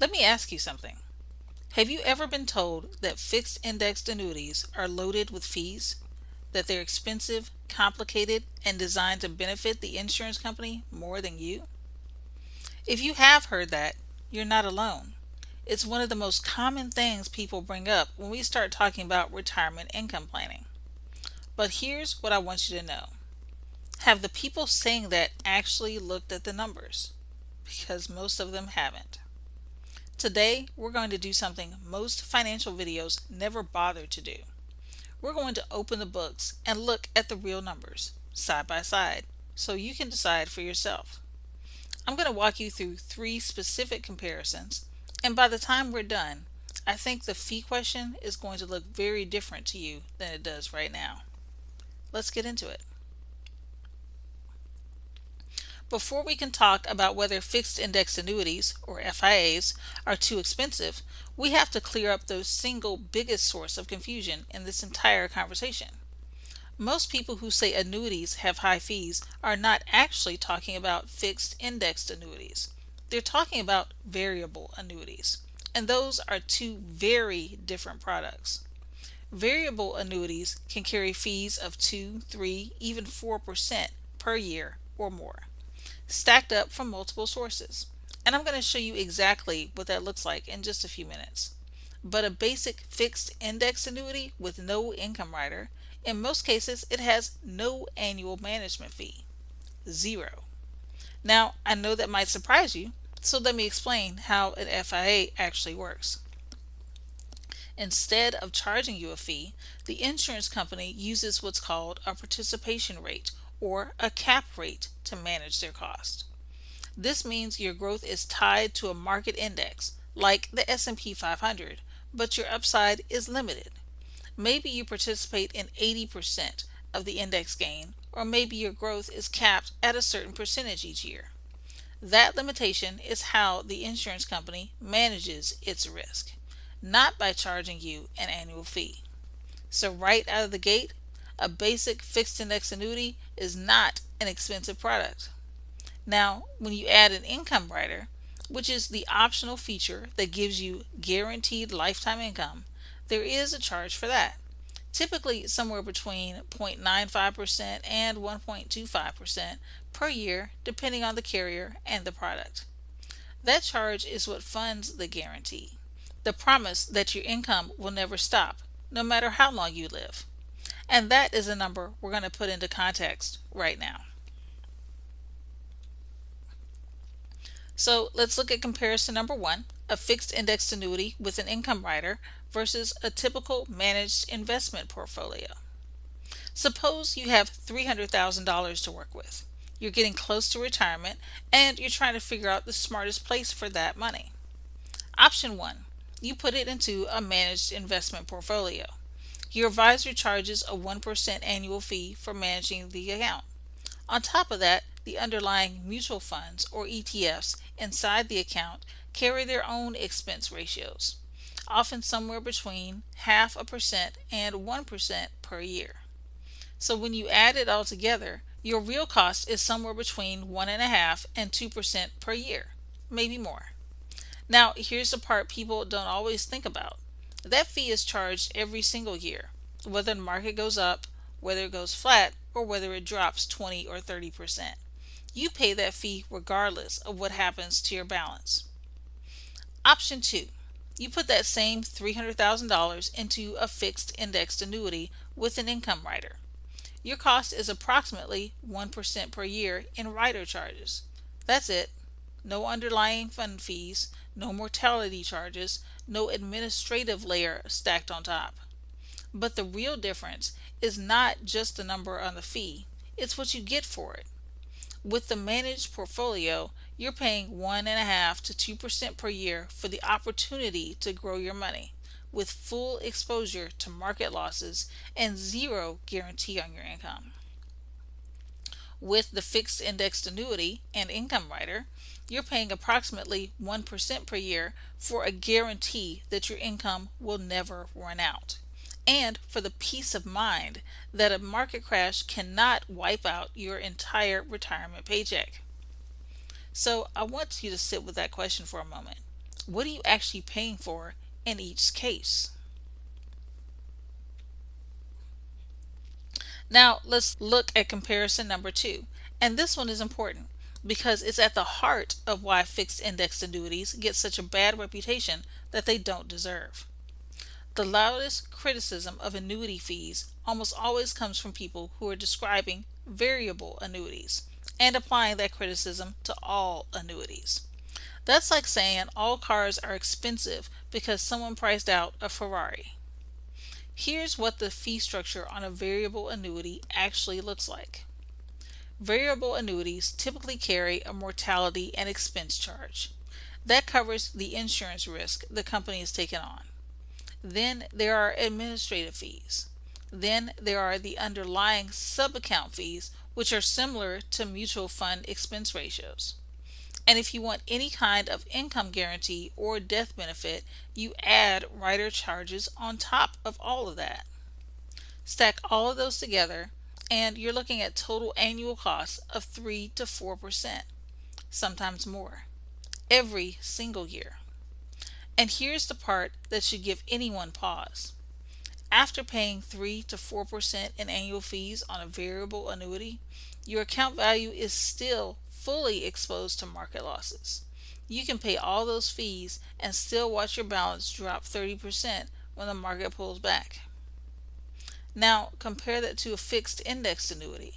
Let me ask you something. Have you ever been told that fixed indexed annuities are loaded with fees? That they're expensive, complicated, and designed to benefit the insurance company more than you? If you have heard that, you're not alone. It's one of the most common things people bring up when we start talking about retirement income planning. But here's what I want you to know. Have the people saying that actually looked at the numbers? Because most of them haven't. Today, we're going to do something most financial videos never bother to do. We're going to open the books and look at the real numbers, side by side, so you can decide for yourself. I'm going to walk you through 3 specific comparisons, and by the time we're done, I think the fee question is going to look very different to you than it does right now. Let's get into it. Before we can talk about whether fixed index annuities, or FIAs, are too expensive, we have to clear up the single biggest source of confusion in this entire conversation. Most people who say annuities have high fees are not actually talking about fixed indexed annuities. They're talking about variable annuities, and those are two very different products. Variable annuities can carry fees of 2, 3, even 4% per year or more, stacked up from multiple sources. And I'm going to show you exactly what that looks like in just a few minutes. But a basic fixed index annuity with no income rider, in most cases it has no annual management fee. Zero. Now, I know that might surprise you, so let me explain how an FIA actually works. Instead of charging you a fee, the insurance company uses what's called a participation rate or a cap rate to manage their cost. This means your growth is tied to a market index, like the S&P 500, but your upside is limited. Maybe you participate in 80% of the index gain, or maybe your growth is capped at a certain percentage each year. That limitation is how the insurance company manages its risk, not by charging you an annual fee. So right out of the gate, a basic fixed index annuity is not an expensive product. Now, when you add an income rider, which is the optional feature that gives you guaranteed lifetime income, there is a charge for that, typically somewhere between 0.95% and 1.25% per year, depending on the carrier and the product. That charge is what funds the guarantee, the promise that your income will never stop, no matter how long you live. And that is a number we're going to put into context right now. So let's look at comparison number 1, a fixed indexed annuity with an income rider versus a typical managed investment portfolio. Suppose you have $300,000 to work with. You're getting close to retirement and you're trying to figure out the smartest place for that money. Option 1, you put it into a managed investment portfolio. Your advisor charges a 1% annual fee for managing the account. On top of that, the underlying mutual funds or ETFs inside the account carry their own expense ratios, often somewhere between 0.5% and 1% per year. So when you add it all together, your real cost is somewhere between 1.5% and 2% per year, maybe more. Now, here's the part people don't always think about. That fee is charged every single year, whether the market goes up, whether it goes flat, or whether it drops 20 or 30%. You pay that fee regardless of what happens to your balance. Option 2, you put that same $300,000 into a fixed indexed annuity with an income rider. Your cost is approximately 1% per year in rider charges. That's it. No underlying fund fees, no mortality charges, no administrative layer stacked on top. But the real difference is not just the number on the fee, it's what you get for it. With the managed portfolio, you're paying 1.5% to 2% per year for the opportunity to grow your money, with full exposure to market losses and zero guarantee on your income. With the fixed indexed annuity and income rider, you're paying approximately 1% per year for a guarantee that your income will never run out, and for the peace of mind that a market crash cannot wipe out your entire retirement paycheck. So I want you to sit with that question for a moment. What are you actually paying for in each case? Now let's look at comparison number two. And this one is important because it's at the heart of why fixed indexed annuities get such a bad reputation that they don't deserve. The loudest criticism of annuity fees almost always comes from people who are describing variable annuities and applying that criticism to all annuities. That's like saying all cars are expensive because someone priced out a Ferrari. Here's what the fee structure on a variable annuity actually looks like. Variable annuities typically carry a mortality and expense charge. That covers the insurance risk the company has taken on. Then there are administrative fees. Then there are the underlying sub-account fees, which are similar to mutual fund expense ratios. And if you want any kind of income guarantee or death benefit, you add rider charges on top of all of that. Stack all of those together, and you're looking at total annual costs of 3 to 4%, sometimes more, every single year. And here's the part that should give anyone pause. After paying 3 to 4% in annual fees on a variable annuity, your account value is still fully exposed to market losses. You can pay all those fees and still watch your balance drop 30% when the market pulls back. Now compare that to a fixed indexed annuity.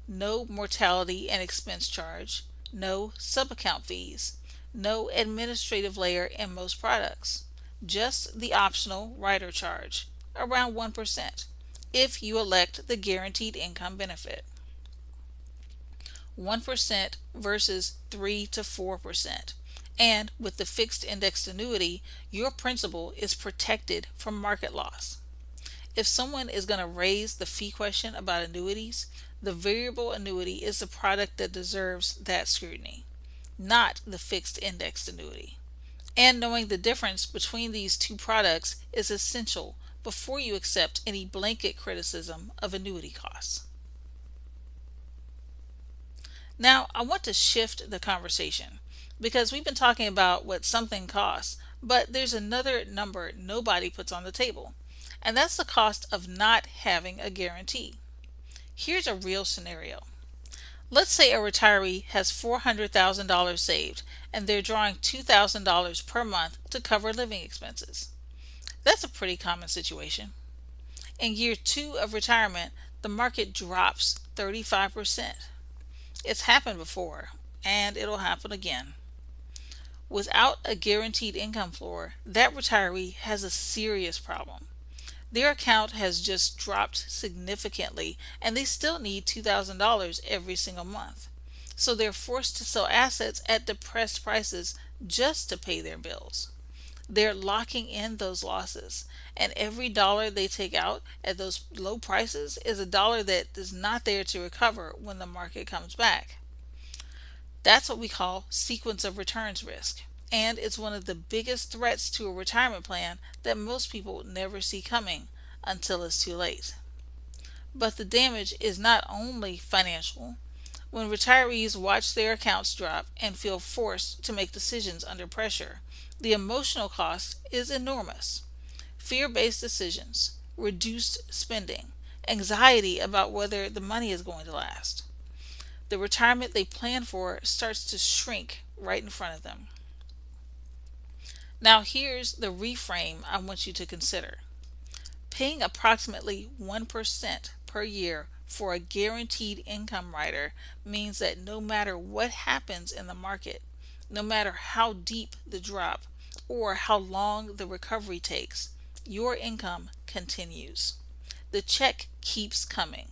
No mortality and expense charge, no sub-account fees, no administrative layer in most products, just the optional rider charge, around 1%, if you elect the guaranteed income benefit. 1% versus 3 to 4%. And with the fixed indexed annuity, your principal is protected from market loss. If someone is going to raise the fee question about annuities, the variable annuity is the product that deserves that scrutiny, not the fixed indexed annuity. And knowing the difference between these two products is essential before you accept any blanket criticism of annuity costs. Now, I want to shift the conversation because we've been talking about what something costs, but there's another number nobody puts on the table, and that's the cost of not having a guarantee. Here's a real scenario. Let's say a retiree has $400,000 saved and they're drawing $2,000 per month to cover living expenses. That's a pretty common situation. In year two of retirement, the market drops 35%. It's happened before, and it'll happen again. Without a guaranteed income floor, that retiree has a serious problem. Their account has just dropped significantly, and they still need $2,000 every single month. So they're forced to sell assets at depressed prices just to pay their bills. They're locking in those losses, and every dollar they take out at those low prices is a dollar that is not there to recover when the market comes back. That's what we call sequence of returns risk, and it's one of the biggest threats to a retirement plan that most people never see coming until it's too late. But the damage is not only financial. When retirees watch their accounts drop and feel forced to make decisions under pressure, the emotional cost is enormous. Fear-based decisions, reduced spending, anxiety about whether the money is going to last. The retirement they plan for starts to shrink right in front of them. Now here's the reframe I want you to consider. Paying approximately 1% per year for a guaranteed income rider means that no matter what happens in the market, no matter how deep the drop or how long the recovery takes, your income continues. The check keeps coming.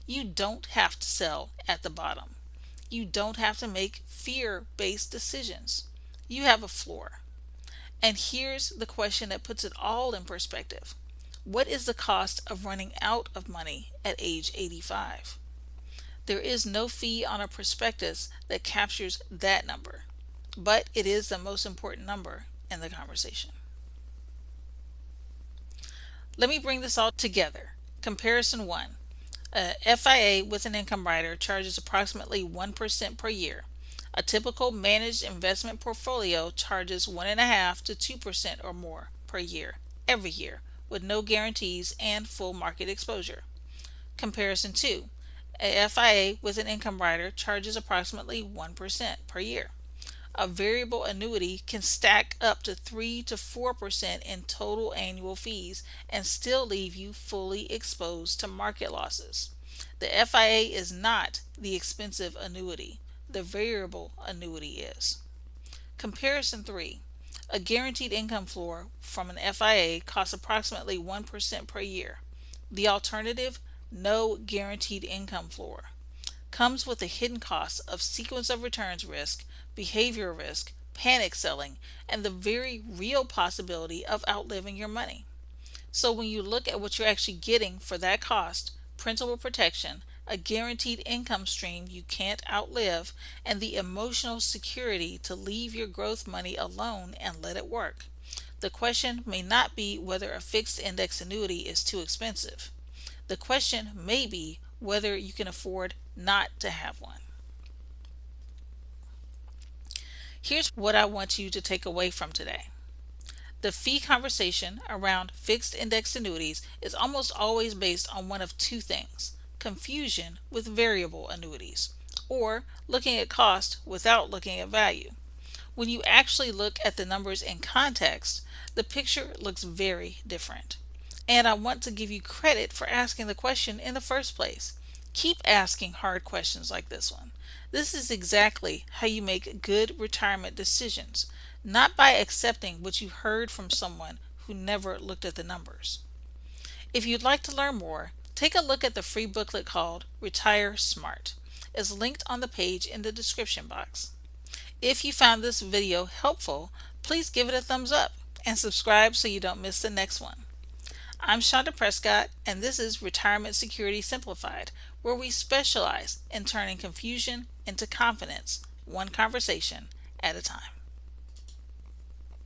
You don't have to sell at the bottom. You don't have to make fear-based decisions. You have a floor. And here's the question that puts it all in perspective. What is the cost of running out of money at age 85? There is no fee on a prospectus that captures that number, but it is the most important number in the conversation. Let me bring this all together. Comparison 1. A FIA with an income rider charges approximately 1% per year. A typical managed investment portfolio charges 1.5 to 2% or more per year, every year, with no guarantees and full market exposure. Comparison 2. A FIA with an income rider charges approximately 1% per year. A variable annuity can stack up to 3 to 4% in total annual fees and still leave you fully exposed to market losses. The FIA is not the expensive annuity, the variable annuity is. Comparison 3. A guaranteed income floor from an FIA costs approximately 1% per year. The alternative, no guaranteed income floor, comes with the hidden costs of sequence of returns risk, behavior risk, panic selling, and the very real possibility of outliving your money. So when you look at what you're actually getting for that cost, principal protection, a guaranteed income stream you can't outlive, and the emotional security to leave your growth money alone and let it work, the question may not be whether a fixed index annuity is too expensive. The question may be whether you can afford not to have one. Here's what I want you to take away from today. The fee conversation around fixed index annuities is almost always based on one of two things: confusion with variable annuities, or looking at cost without looking at value. When you actually look at the numbers in context, the picture looks very different. And I want to give you credit for asking the question in the first place. Keep asking hard questions like this one. This is exactly how you make good retirement decisions, not by accepting what you heard from someone who never looked at the numbers. If you'd like to learn more, take a look at the free booklet called Retire Smart. It's linked on the page in the description box. If you found this video helpful, please give it a thumbs up and subscribe so you don't miss the next one. I'm Shonda Prescott, and this is Retirement Security Simplified, where we specialize in turning confusion into confidence, one conversation at a time.